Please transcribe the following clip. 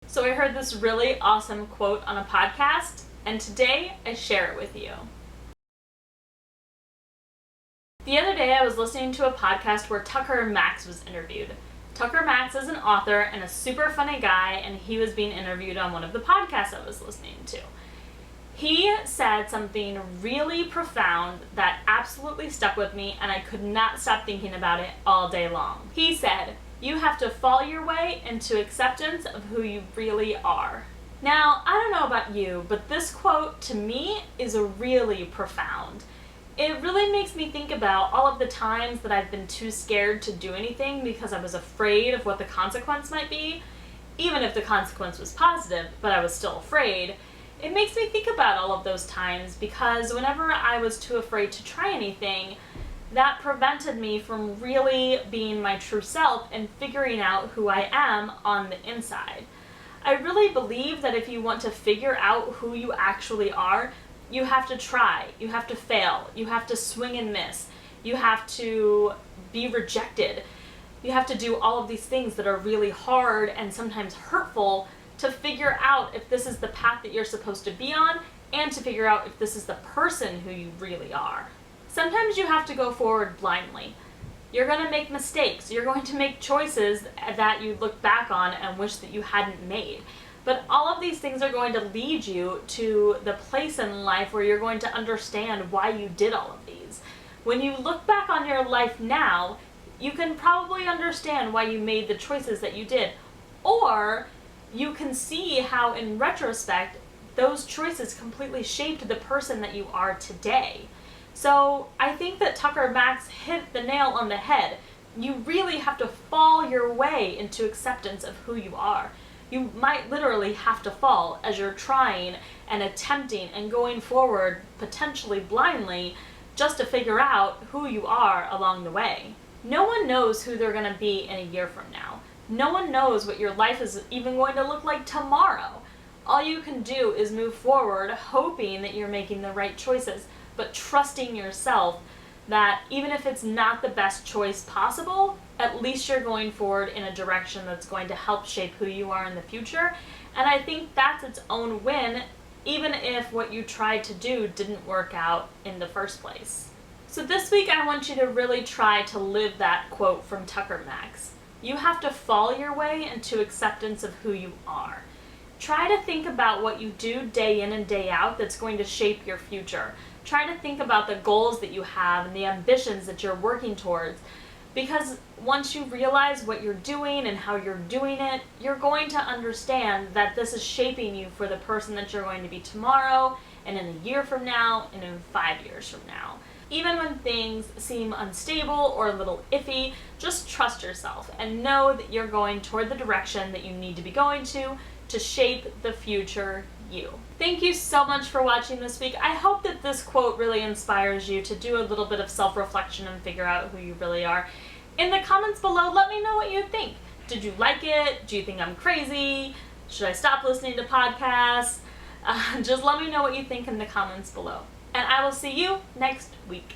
So I heard this really awesome quote on a podcast, and today I share it with you. The other day I was listening to a podcast where Tucker Max was interviewed. Tucker Max is an author and a super funny guy, and he was being interviewed on one of the podcasts I was listening to. He said something really profound that absolutely stuck with me, and I could not stop thinking about it all day long. He said, "You have to fall your way into acceptance of who you really are." Now, I don't know about you, but this quote to me is really profound. It really makes me think about all of the times that I've been too scared to do anything because I was afraid of what the consequence might be. Even if the consequence was positive, but I was still afraid. It makes me think about all of those times because whenever I was too afraid to try anything, that prevented me from really being my true self and figuring out who I am on the inside. I really believe that if you want to figure out who you actually are, you have to try, you have to fail, you have to swing and miss, you have to be rejected, you have to do all of these things that are really hard and sometimes hurtful to figure out if this is the path that you're supposed to be on and to figure out if this is the person who you really are. Sometimes you have to go forward blindly. You're going to make mistakes. You're going to make choices that you look back on and wish that you hadn't made. But all of these things are going to lead you to the place in life where you're going to understand why you did all of these. When you look back on your life now, you can probably understand why you made the choices that you did. Or you can see how, in retrospect, those choices completely shaped the person that you are today. So I think that Tucker Max hit the nail on the head. You really have to fall your way into acceptance of who you are. You might literally have to fall as you're trying and attempting and going forward, potentially blindly, just to figure out who you are along the way. No one knows who they're going to be in a year from now. No one knows what your life is even going to look like tomorrow. All you can do is move forward hoping that you're making the right choices, but trusting yourself that even if it's not the best choice possible, at least you're going forward in a direction that's going to help shape who you are in the future. And I think that's its own win, even if what you tried to do didn't work out in the first place. So this week I want you to really try to live that quote from Tucker Max. You have to fall your way into acceptance of who you are. Try to think about what you do day in and day out that's going to shape your future. Try to think about the goals that you have and the ambitions that you're working towards. Because once you realize what you're doing and how you're doing it, you're going to understand that this is shaping you for the person that you're going to be tomorrow, and in a year from now, and in 5 years from now. Even when things seem unstable or a little iffy, just trust yourself and know that you're going toward the direction that you need to be going to shape the future you. Thank you so much for watching this week. I hope that this quote really inspires you to do a little bit of self-reflection and figure out who you really are. In the comments below, let me know what you think. Did you like it? Do you think I'm crazy? Should I stop listening to podcasts? Just let me know what you think in the comments below. And I will see you next week.